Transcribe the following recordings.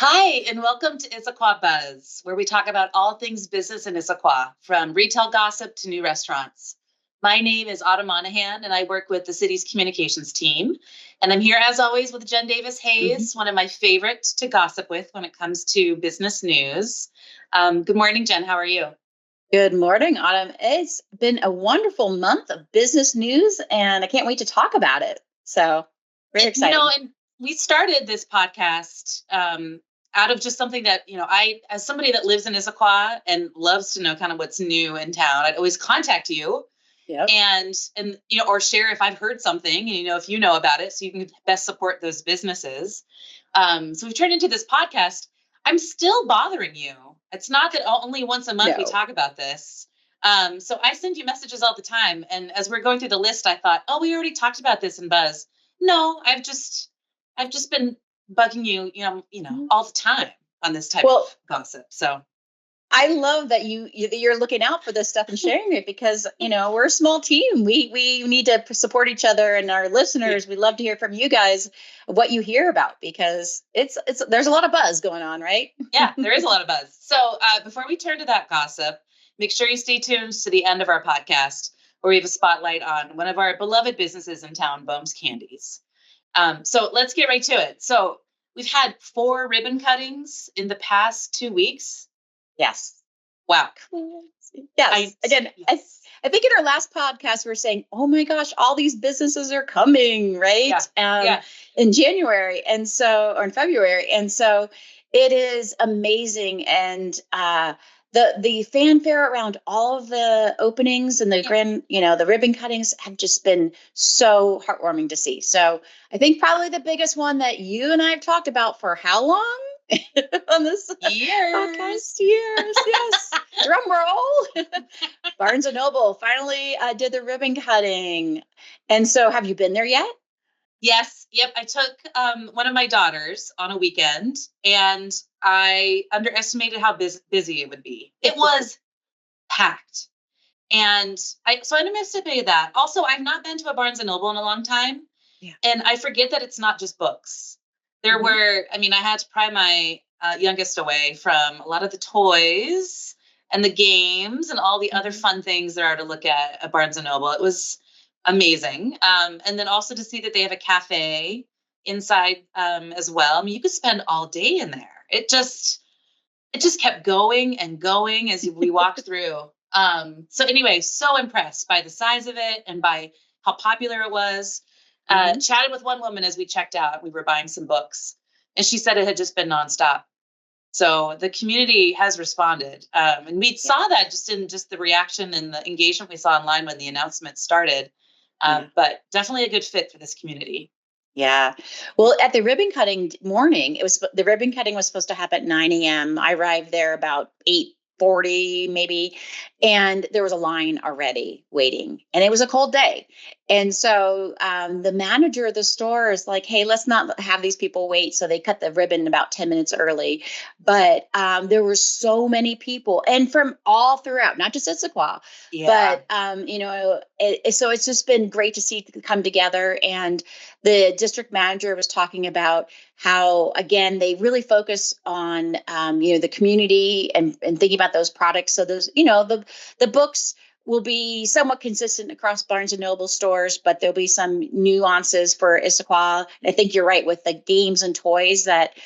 Hi, and welcome to Issaquah Buzz, where we talk about all things business in Issaquah, from retail gossip to new restaurants. My name is Autumn Monahan, and I work with the city's communications team. And I'm here, as always, with Jen Davis Mhm. Hayes, one of my favorite to gossip with when it comes to business news. Good morning, Jen. How are you? Good morning, Autumn. It's been a wonderful month of business news, and I can't wait to talk about it. So, very exciting. And we started this podcast out of just something that, as somebody that lives in Issaquah and loves to know kind of what's new in town, I'd always contact you Yep. and or share if I've heard something, and if you know about it, so you can best support those businesses. So we've turned into this podcast. I'm still bothering you. It's not that only once a month we No. talk about this. So I send you messages all the time, and as we're going through the list, I thought, oh, we already talked about this in Buzz. No, I've just been bugging you, Mhm. all the time on this type Well, of gossip. So I love that you're looking out for this stuff and sharing it because we're a small team. We need to support each other and our yeah, listeners. We love to hear from you guys what you hear about because it's there's a lot of buzz going on, right? yeah, there is a lot of buzz. So before we turn to that gossip, make sure you stay tuned to the end of our podcast, where we have a spotlight on one of our beloved businesses in town, Boehm's Candies. So let's get right to it. So we've had 4 ribbon cuttings in the past 2 weeks. Yes. Wow. Yes. Again, Yes. I think in our last podcast, we were saying, oh my gosh, all these businesses are coming, right? Yeah. Yeah. In January or in February. And so it is amazing. And the fanfare around all of the openings and the Yeah. the ribbon cuttings have just been so heartwarming to see. So I think probably the biggest one that you and I have talked about for how long on this podcast? Years. Years, yes. Drum roll. Barnes and Noble finally did the ribbon cutting. And so, have you been there yet? Yes. Yep. I took one of my daughters on a weekend, and I underestimated how busy it would be. It was packed. And I underestimated that. Also, I've not been to a Barnes and Noble in a long time. Yeah. And I forget that it's not just books. Mhm. I had to pry my youngest away from a lot of the toys and the games and all the other Mhm. fun things there are to look at Barnes and Noble. It was amazing. And then also to see that they have a cafe inside as well. I mean, you could spend all day in there. It just kept going and going as we walked through. So anyway, so impressed by the size of it and by how popular it was. Mhm. Chatted with one woman as we checked out. We were buying some books, and she said it had just been nonstop. So the community has responded, and we Yeah. saw that just in just the reaction and the engagement we saw online when the announcement started. Yeah. But definitely a good fit for this community. Yeah. Well, at the ribbon cutting morning, the ribbon cutting was supposed to happen at 9 a.m. I arrived there about 8:40 maybe, and there was a line already waiting, and it was a cold day. And so the manager of the store is like, "Hey, let's not have these people wait." So they cut the ribbon about 10 minutes early. But there were so many people, and from all throughout, not just Issaquah, Yeah. but so it's just been great to see it come together. And the district manager was talking about how, again, they really focus on the community and thinking about those products. So those, the books will be somewhat consistent across Barnes and Noble stores, but there'll be some nuances for Issaquah. And I think you're right with the games and toys that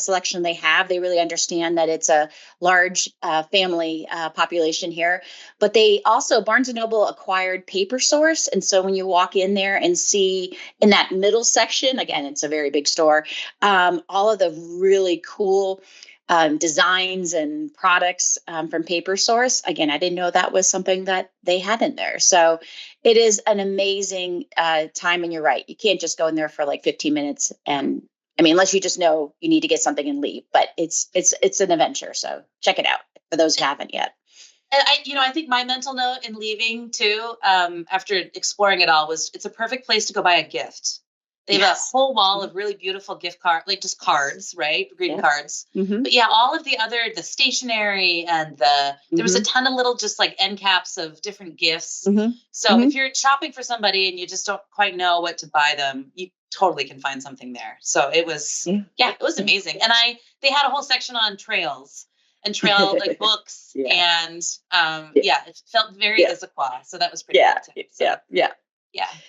selection they have. They really understand that it's a large family population here. But they also, Barnes and Noble acquired Paper Source. And so when you walk in there and see in that middle section, again, it's a very big store, all of the really cool designs and products from Paper Source. Again, I didn't know that was something that they had in there. So it is an amazing time. And you're right, you can't just go in there for like 15 minutes. And I mean, unless you just know you need to get something and leave. But it's an adventure. So check it out for those who haven't yet. And I think my mental note in leaving too, after exploring it all, was it's a perfect place to go buy a gift. They have a Yes. whole wall of really beautiful gift card, like just cards, right? Greeting Yep. cards. Mm-hmm. But yeah, all of the stationery and there was a Mm-hmm. ton of little just like end caps of different gifts. Mm-hmm. So Mm-hmm. if you're shopping for somebody and you just don't quite know what to buy them, you totally can find something there. So it was, it was amazing. And they had a whole section on trails and trail like books and it felt very Issaquah. So that was pretty cool too. So,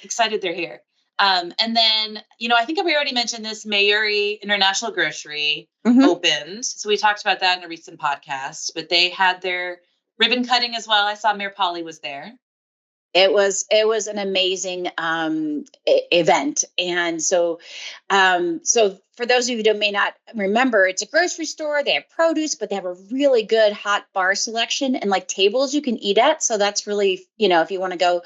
excited they're here. And then, I think we already mentioned this, Mayuri International Grocery opened. So we talked about that in a recent podcast, but they had their ribbon cutting as well. I saw Mayor Polly was there. It was an amazing event. And so for those of you who may not remember, it's a grocery store. They have produce, but they have a really good hot bar selection and like tables you can eat at. So that's really, if you want to go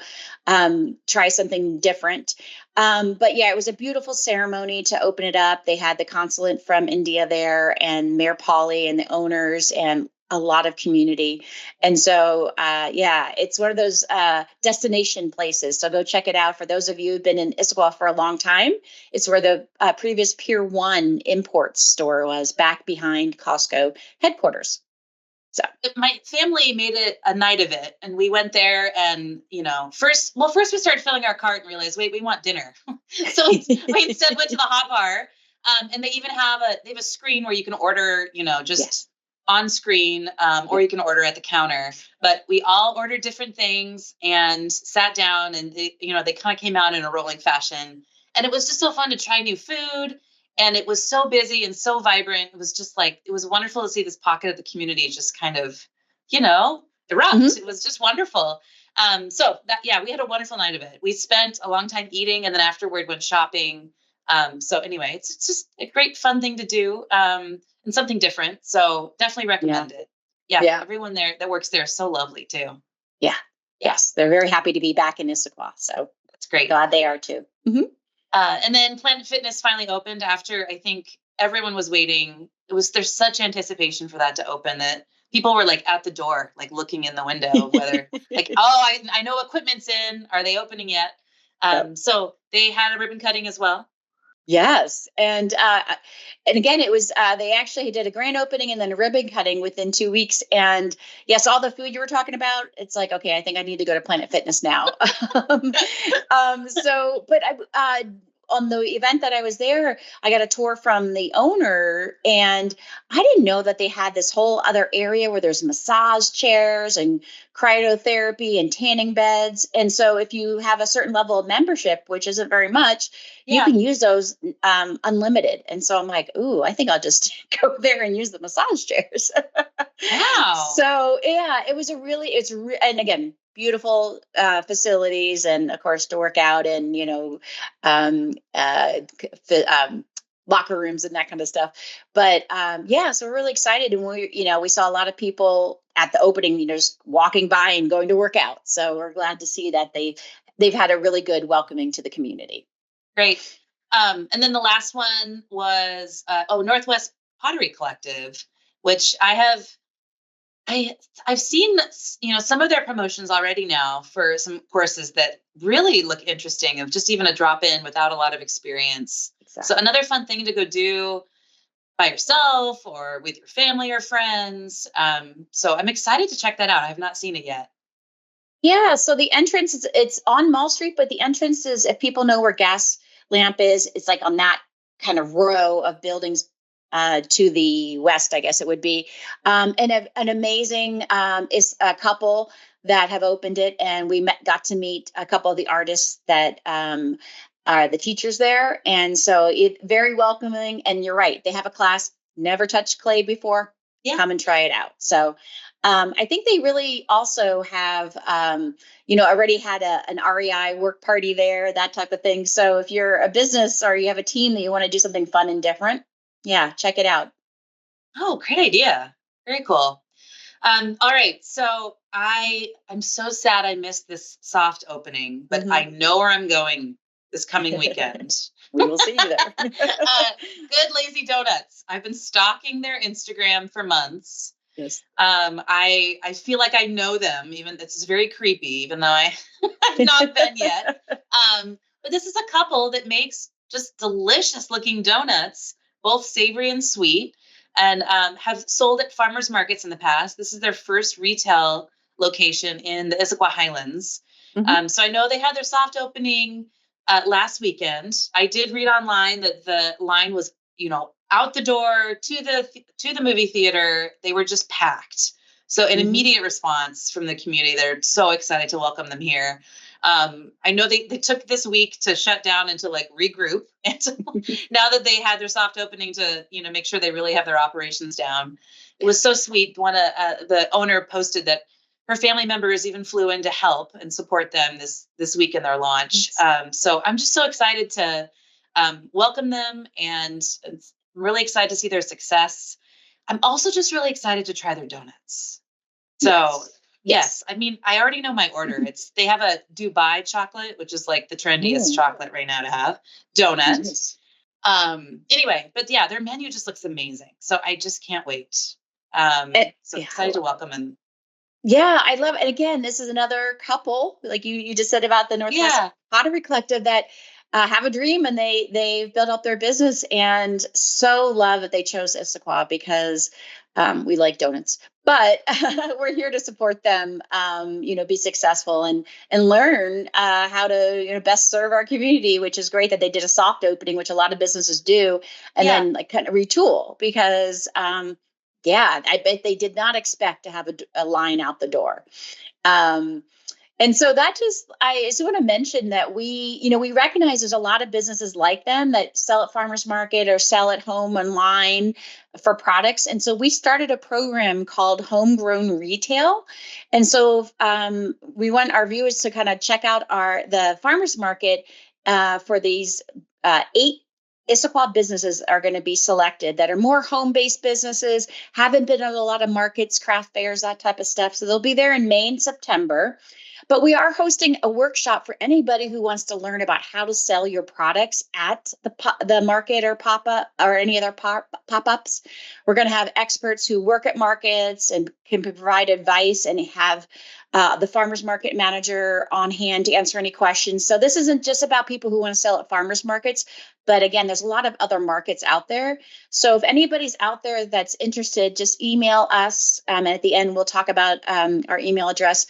try something different. But it was a beautiful ceremony to open it up. They had the consulate from India there and Mayor Polly and the owners and a lot of community. And so, it's one of those destination places. So go check it out. For those of you who've been in Issaquah for a long time, it's where the previous Pier 1 imports store was, back behind Costco headquarters. So my family made it a night of it, and we went there and, first we started filling our cart and realized, wait, we want dinner. So we instead went to the hot bar. And they even have a screen where you can order, just on screen, or you can order at the counter. But we all ordered different things and sat down, and they kind of came out in a rolling fashion. And it was just so fun to try new food. And it was so busy and so vibrant. It was just it was wonderful to see this pocket of the community just kind of, erupt. It was just wonderful. So we had a wonderful night of it. We spent a long time eating and then afterward went shopping. So anyway, it's just a great fun thing to do. And something different. So definitely recommend it. Yeah. Everyone there that works there is so lovely too. Yeah. Yes. They're very happy to be back in Issaquah. So that's great. Glad they are too. And then Planet Fitness finally opened after I think everyone was waiting. There's such anticipation for that to open that people were like at the door, like looking in the window, whether I know equipment's in, are they opening yet? So they had a ribbon cutting as well. Yes. And again, it was, they actually did a grand opening and then a ribbon cutting within 2 weeks. And yes, all the food you were talking about, it's like, okay, I think I need to go to Planet Fitness now. On the event that I was there, I got a tour from the owner, and I didn't know that they had this whole other area where there's massage chairs and cryotherapy and tanning beds. And so if you have a certain level of membership, which isn't very much, you can use those unlimited. And so I'm like, ooh, I think I'll just go there and use the massage chairs. Wow. So it was and again, beautiful facilities, and of course to work out and locker rooms and that kind of stuff. But so we're really excited, and we saw a lot of people at the opening, just walking by and going to work out. So we're glad to see that they've had a really good welcoming to the community. Great. And then the last one was Northwest Pottery Collective, which I've seen, some of their promotions already now for some courses that really look interesting, of just even a drop in without a lot of experience. Exactly. So another fun thing to go do by yourself or with your family or friends. So I'm excited to check that out. I have not seen it yet. Yeah. So the entrance it's on Mall Street, but the entrance is, if people know where Gas Lamp is, it's like on that kind of row of buildings to the west, I guess it would be. And an amazing is a couple that have opened it, and we got to meet a couple of the artists that are the teachers there. And so very welcoming. And you're right, they have a class, never touched clay before. Come and try it out. So I think they really also have, already had an REI work party there, that type of thing. So if you're a business or you have a team that you want to do something fun and different, check it out. Oh, great idea. Very cool. All right. So I'm so sad I missed this soft opening, but I know where I'm going this coming weekend. We will see you there. Good Lazy Donuts. I've been stalking their Instagram for months. Yes. I feel like I know them, even this is very creepy, even though I've not been yet. But this is a couple that makes just delicious looking donuts, both savory and sweet, and have sold at farmers markets in the past. This is their first retail location in the Issaquah Highlands. So I know they had their soft opening last weekend. I did read online that the line was, out the door to the movie theater. They were just packed. So an immediate response from the community. They're so excited to welcome them here. I know they took this week to shut down and to like regroup. And now that they had their soft opening to, make sure they really have their operations down. It was so sweet. The owner posted that her family members even flew in to help and support them this week in their launch. So I'm just so excited to welcome them, and I'm really excited to see their success. I'm also just really excited to try their donuts. So yes, I mean, I already know my order. They have a Dubai chocolate, which is like the trendiest chocolate right now to have. Donuts. Anyway, but yeah, their menu just looks amazing. So I just can't wait. Excited to welcome them. Yeah, I love it. And again, this is another couple, like you just said about the Northwest Pottery Collective, that have a dream, and they've built up their business, and so love that they chose Issaquah because we like donuts. But we're here to support them, be successful and learn how to best serve our community, which is great that they did a soft opening, which a lot of businesses do, and then like kind of retool because I bet they did not expect to have a line out the door. And so I just want to mention that we recognize there's a lot of businesses like them that sell at farmers market or sell at home online for products. And so we started a program called Homegrown Retail. And so we want our viewers to kind of check out the farmers market for these 8 Issaquah businesses are going to be selected that are more home-based businesses, haven't been at a lot of markets, craft fairs, that type of stuff. So they'll be there in May and September. But we are hosting a workshop for anybody who wants to learn about how to sell your products at the market or pop-up or any other pop-ups. We're going to have experts who work at markets and can provide advice, and have the farmers market manager on hand to answer any questions. So this isn't just about people who want to sell at farmers markets, but again, there's a lot of other markets out there. So if anybody's out there that's interested, just email us. And at the end, we'll talk about our email address.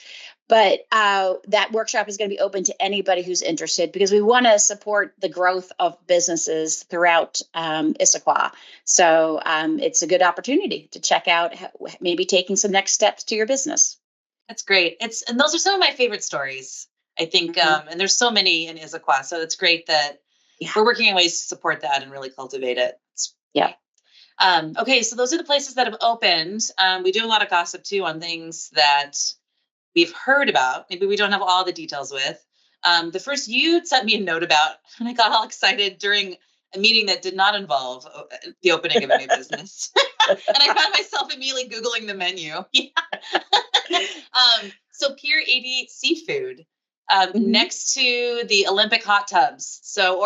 But that workshop is going to be open to anybody who's interested, because we want to support the growth of businesses throughout Issaquah. So it's a good opportunity to check out maybe taking some next steps to your business. That's great. And those are some of my favorite stories, I think. And there's so many in Issaquah. So it's great that we're working on ways to support that and really cultivate it. Okay, so those are the places that have opened. We do a lot of gossip too on things that we've heard about. Maybe we don't have all the details with. The first you sent me a note about, and I got all excited during a meeting that did not involve the opening of a new business. And I found myself immediately Googling the menu. So Pier 88 Seafood, next to the Olympic hot tubs. So,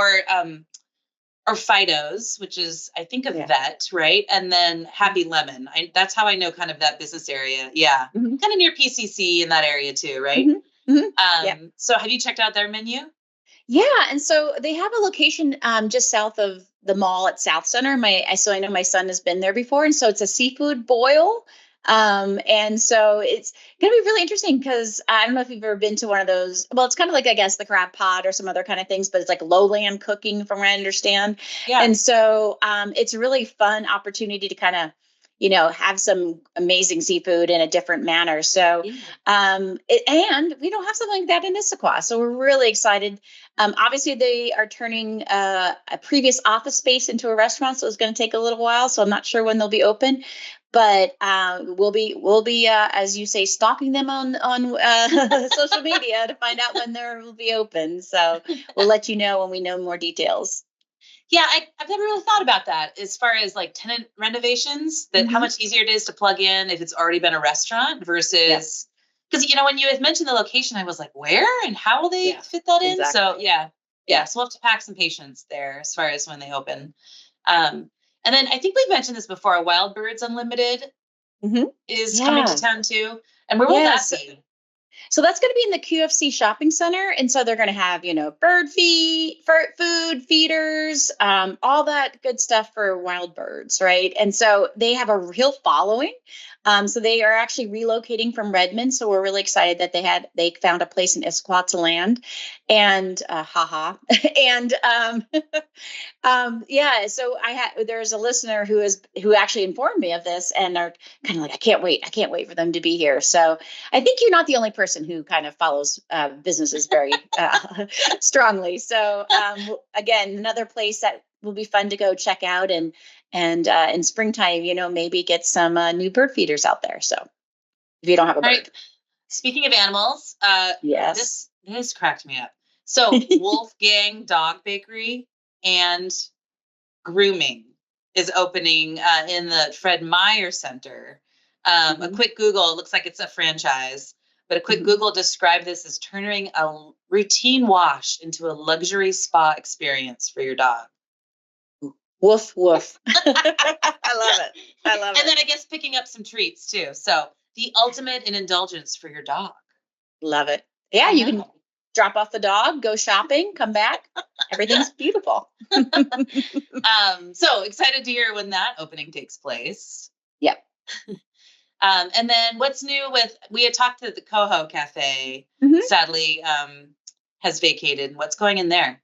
or Fido's, which is, I think, a vet, right? And then Happy Lemon. That's how I know kind of that business area. Yeah. Kind of near PCC in that area too, right? So have you checked out their menu? Yeah. And so they have a location just south of the mall at South Center. I know my son has been there before. And so it's a seafood boil. And so it's going to be really interesting because I don't know if you've ever been to one of those. Well, it's kind of like, I guess, the crab pot or some other kind of things, but it's like lowland cooking from what I understand. Yeah. And so it's a really fun opportunity to kind of, have some amazing seafood in a different manner. So, and we don't have something like that in Issaquah. So we're really excited. Obviously they are turning a previous office space into a restaurant. So it's going to take a little while. So I'm not sure when they'll be open, but we'll be as you say, stalking them on social media to find out when they will be open. So we'll let you know when we know more details. Yeah, I've never really thought about that as far as like tenant renovations, that how much easier it is to plug in if it's already been a restaurant versus, because, when you had mentioned the location, I was like, where and how will they fit that in? So so we'll have to pack some patience there as far as when they open. And then I think we've mentioned this before, Wild Birds Unlimited is coming to town too. And where will that be? So that's going to be in the QFC shopping center. And so they're going to have, bird food, feeders, all that good stuff for wild birds. Right. And so they have a real following. So they are actually relocating from Redmond. So we're really excited that they found a place in Issaquah to land, and haha, and yeah. So there's a listener who actually informed me of this, and are kind of like, I can't wait for them to be here. So I think you're not the only person who kind of follows businesses very strongly. So again, another place that will be fun to go check out, and in springtime, maybe get some new bird feeders out there. So if you don't have a bird. Right. Speaking of animals, yes, this cracked me up. So Wolfgang Dog Bakery and Grooming is opening in the Fred Meyer Center. A quick Google, it looks like it's a franchise, but a quick Google described this as turning a routine wash into a luxury spa experience for your dog. Woof, woof. I love it. And then I guess picking up some treats too. So the ultimate in indulgence for your dog. Love it. Yeah, you can drop off the dog, go shopping, come back. Everything's beautiful. So excited to hear when that opening takes place. Yep. And then what's new we had talked to the Coho Cafe, sadly, has vacated. What's going in there?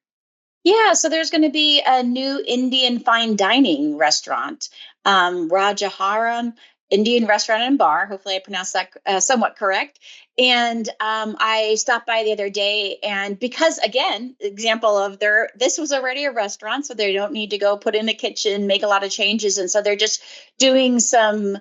Yeah, so there's going to be a new Indian fine dining restaurant, RaajGharana Indian Restaurant and Bar. Hopefully I pronounced that somewhat correct. And I stopped by the other day, and because, again, example of this was already a restaurant, so they don't need to go put in a kitchen, make a lot of changes. And so they're just doing some,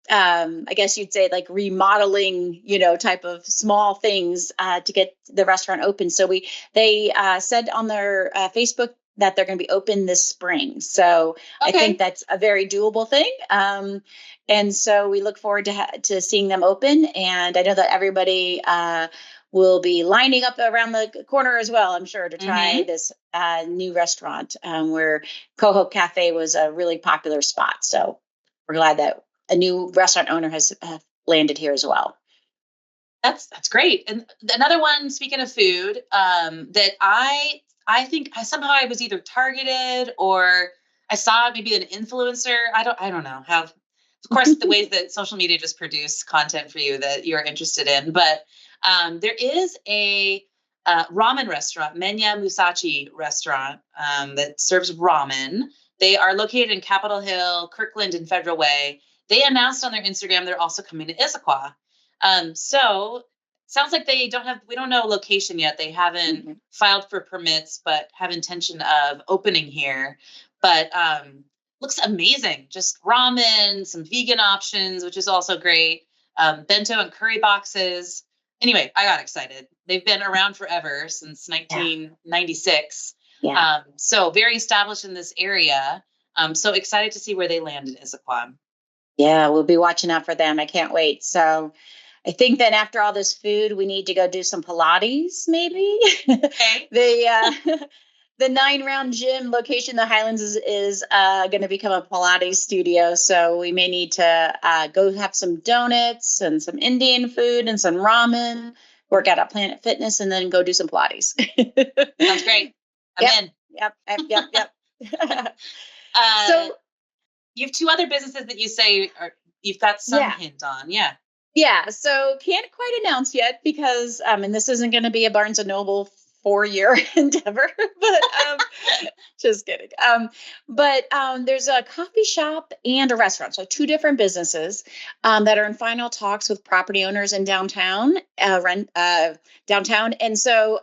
I guess you'd say like remodeling, type of small things to get the restaurant open. So they said on their Facebook that they're going to be open this spring. So I think that's a very doable thing. And so we look forward to seeing them open. And I know that everybody will be lining up around the corner as well, I'm sure, to try this new restaurant where Coho Cafe was a really popular spot. So we're glad that a new restaurant owner has landed here as well. That's great. And another one, speaking of food, that I think somehow I was either targeted or I saw maybe an influencer. I don't know how, of course, the ways that social media just produce content for you that you're interested in. But there is a ramen restaurant, Menya Musashi restaurant, that serves ramen. They are located in Capitol Hill, Kirkland, and Federal Way. They announced on their Instagram they're also coming to Issaquah. So sounds like we don't know location yet. They haven't filed for permits, but have intention of opening here. But looks amazing. Just ramen, some vegan options, which is also great. Bento and curry boxes. Anyway, I got excited. They've been around forever, since 1996. Yeah. So very established in this area. So excited to see where they land in Issaquah. Yeah, we'll be watching out for them. I can't wait. So I think that after all this food, we need to go do some Pilates, maybe. Okay. The 9-round gym location, the Highlands, is going to become a Pilates studio. So we may need to go have some donuts and some Indian food and some ramen, work out at Planet Fitness, and then go do some Pilates. Sounds great. I'm in. Yep. So you have 2 other businesses that you say you've got some hint on. Yeah. So can't quite announce yet because, and this isn't going to be a Barnes and Noble 4-year endeavor, but just kidding. But there's a coffee shop and a restaurant. So 2 different businesses that are in final talks with property owners in downtown. And so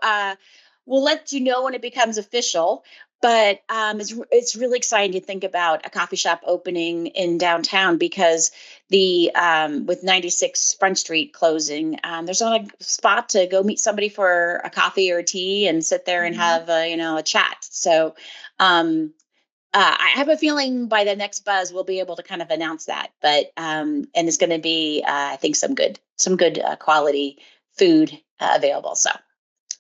we'll let you know when it becomes official. But it's really exciting to think about a coffee shop opening in downtown because with 96 Front Street closing, there's not a spot to go meet somebody for a coffee or a tea and sit there and have a chat. So I have a feeling by the next buzz we'll be able to kind of announce that. But and it's going to be I think some good quality food available. So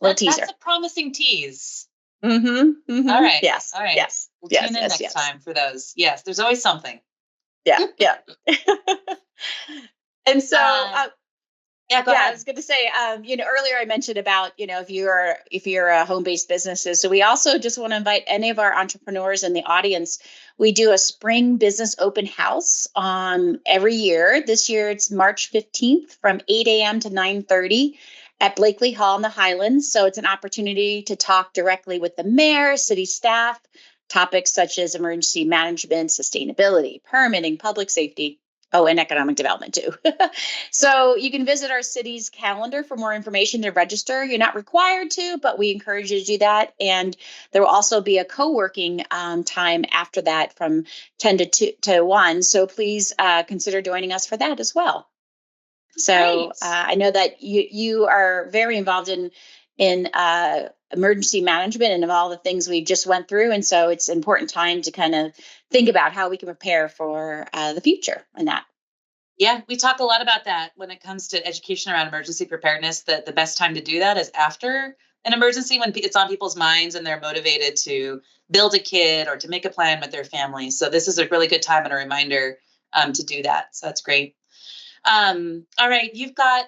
little teaser. That's a promising tease. All right. Yes. All right. Yes. We'll tune in next time for those. Yes. There's always something. Yeah. And so Yeah, go Yeah, I ahead. was going to say, earlier I mentioned about, if you're a home-based businesses. So we also just want to invite any of our entrepreneurs in the audience. We do a spring business open house every year. This year it's March 15th from 8 a.m. to 9:30 at Blakely Hall in the Highlands. So it's an opportunity to talk directly with the mayor, city staff, topics such as emergency management, sustainability, permitting, public safety. Oh, and economic development too. So you can visit our city's calendar for more information to register. You're not required to, but we encourage you to do that. And there will also be a co-working time after that from 10 to 2 to 1. So please consider joining us for that as well. So I know that you are very involved in emergency management and of all the things we just went through. And so it's an important time to kind of think about how we can prepare for the future and that. Yeah, we talk a lot about that when it comes to education around emergency preparedness, that the best time to do that is after an emergency, when it's on people's minds and they're motivated to build a kit or to make a plan with their family. So this is a really good time and a reminder to do that. So that's great. All right, you've got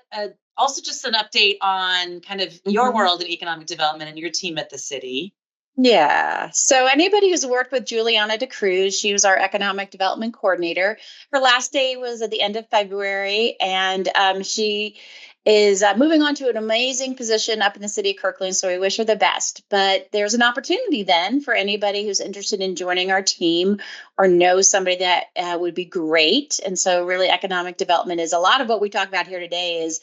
also just an update on kind of your world in economic development and your team at the city. Yeah. So anybody who's worked with Juliana DeCruz, she was our economic development coordinator. Her last day was at the end of February, and she is moving on to an amazing position up in the city of Kirkland. So we wish her the best. But there's an opportunity then for anybody who's interested in joining our team or knows somebody that would be great. And so really economic development is a lot of what we talk about here today is,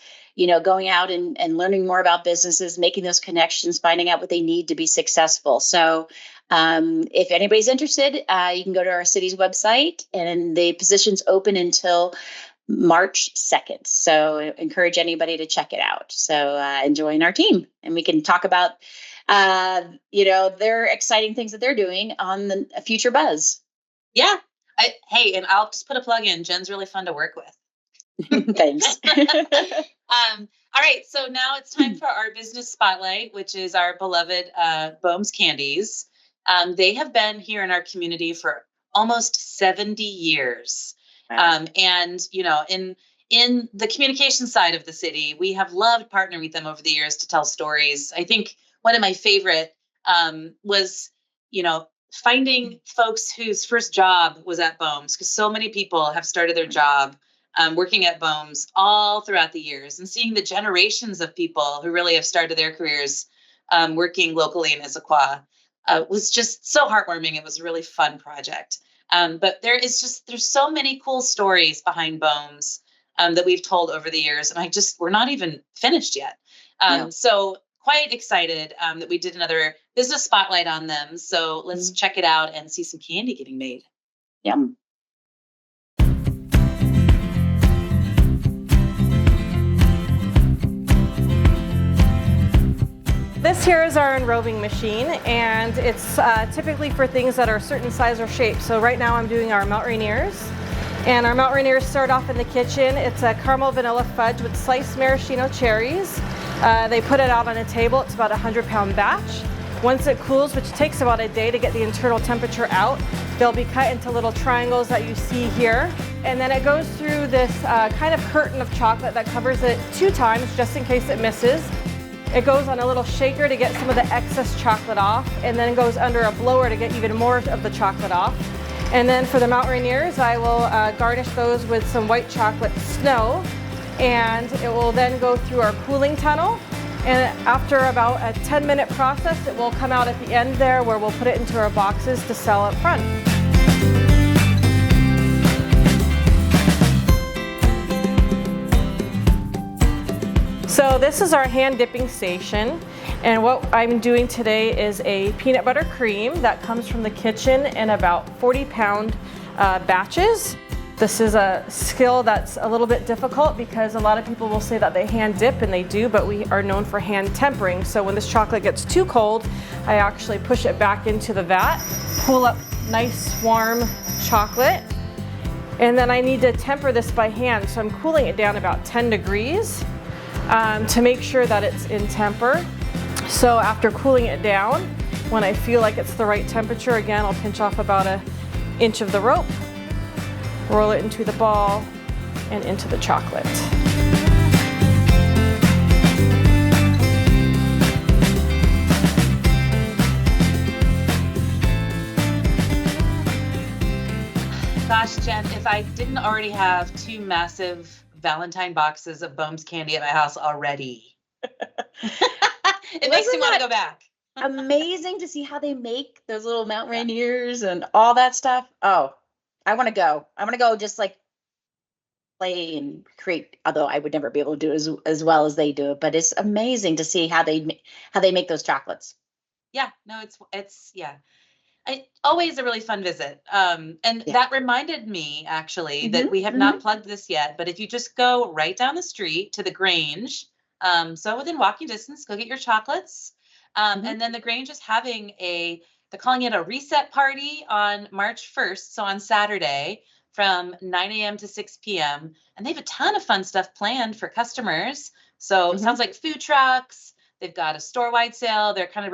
going out and learning more about businesses, making those connections, finding out what they need to be successful. So if anybody's interested, you can go to our city's website, and the position's open until March 2nd. So I encourage anybody to check it out. So and join our team, and we can talk about, their exciting things that they're doing on the Future Buzz. Yeah. Hey, and I'll just put a plug in. Jen's really fun to work with. Thanks. All right. So now it's time for our business spotlight, which is our beloved Boehm's Candies. They have been here in our community for almost 70 years. Wow. And, in the communication side of the city, we have loved partnering with them over the years to tell stories. I think one of my favorite was, finding folks whose first job was at Boehm's, because so many people have started their job working at Boehm's all throughout the years, and seeing the generations of people who really have started their careers working locally in Issaquah was just so heartwarming. It was a really fun project. But there's so many cool stories behind Boehm's that we've told over the years, and we're not even finished yet. No. So quite excited that we did another business spotlight on them. So let's check it out and see some candy getting made. Yum. This here is our enrobing machine, and it's typically for things that are a certain size or shape. So right now I'm doing our Mount Rainiers, and our Mount Rainiers start off in the kitchen. It's a caramel vanilla fudge with sliced maraschino cherries. They put it out on a table. It's about a 100-pound batch. Once it cools, which takes about a day to get the internal temperature out, they'll be cut into little triangles that you see here. And then it goes through this kind of curtain of chocolate that covers it 2 times, just in case it misses. It goes on a little shaker to get some of the excess chocolate off, and then goes under a blower to get even more of the chocolate off. And then for the Mount Rainiers, I will garnish those with some white chocolate snow, and it will then go through our cooling tunnel. And after about a 10-minute process, it will come out at the end there, where we'll put it into our boxes to sell up front. So this is our hand dipping station, and what I'm doing today is a peanut butter cream that comes from the kitchen in about 40-pound batches. This is a skill that's a little bit difficult because a lot of people will say that they hand dip, and they do, but we are known for hand tempering. So when this chocolate gets too cold, I actually push it back into the vat, pull up nice warm chocolate, and then I need to temper this by hand. So I'm cooling it down about 10 degrees. To make sure that it's in temper. So after cooling it down, when I feel like it's the right temperature, again, I'll pinch off about an inch of the rope, roll it into the ball and into the chocolate. gosh, Jen, if I didn't already have 2 massive Valentine boxes of Boehm's candy at my house already. It makes me want to go back. Amazing to see how they make those little mountain rainiers and all that stuff. Oh, I want to go. I want to go just like play and create, although I would never be able to do it as well as they do it, but it's amazing to see how they make those chocolates. Yeah, no, it's always a really fun visit. And that reminded me actually that we have not plugged this yet, but if you just go right down the street to the Grange, so within walking distance, go get your chocolates. And then the Grange is having they're calling it a reset party on March 1st. So on Saturday from 9 a.m. to 6 p.m. And they have a ton of fun stuff planned for customers. So it sounds like food trucks. They've got a store-wide sale. They're kind of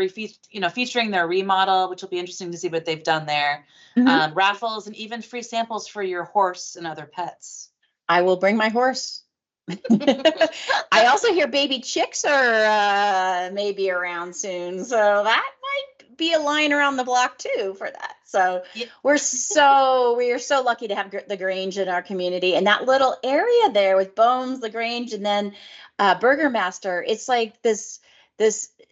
featuring their remodel, which will be interesting to see what they've done there. Raffles and even free samples for your horse and other pets. I will bring my horse. I also hear baby chicks are maybe around soon, so that might be a line around the block too for that. So we are so lucky to have the Grange in our community, and that little area there with Boehm's, the Grange, and then Burger Master. It's like this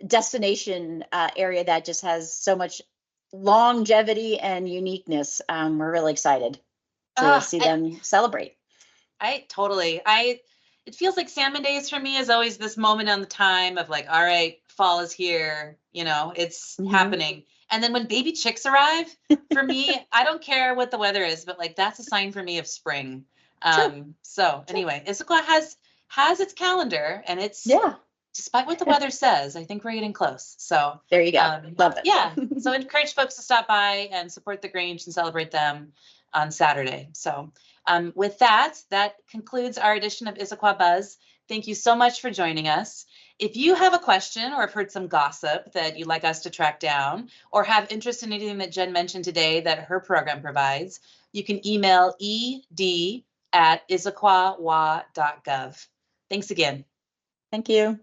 destination area that just has so much longevity and uniqueness. We're really excited to see them celebrate. It feels like Salmon Days for me is always this moment on the time of like, all right, fall is here, it's happening. And then when baby chicks arrive, for me, I don't care what the weather is, but like that's a sign for me of spring. So anyway, Issaquah has its calendar, and it's despite what the weather says, I think we're getting close. So there you go. Love it. Yeah. So encourage folks to stop by and support the Grange and celebrate them on Saturday. So with that concludes our edition of Issaquah Buzz. Thank you so much for joining us. If you have a question or have heard some gossip that you'd like us to track down, or have interest in anything that Jen mentioned today that her program provides, you can email ed@issaquahwa.gov. Thanks again. Thank you.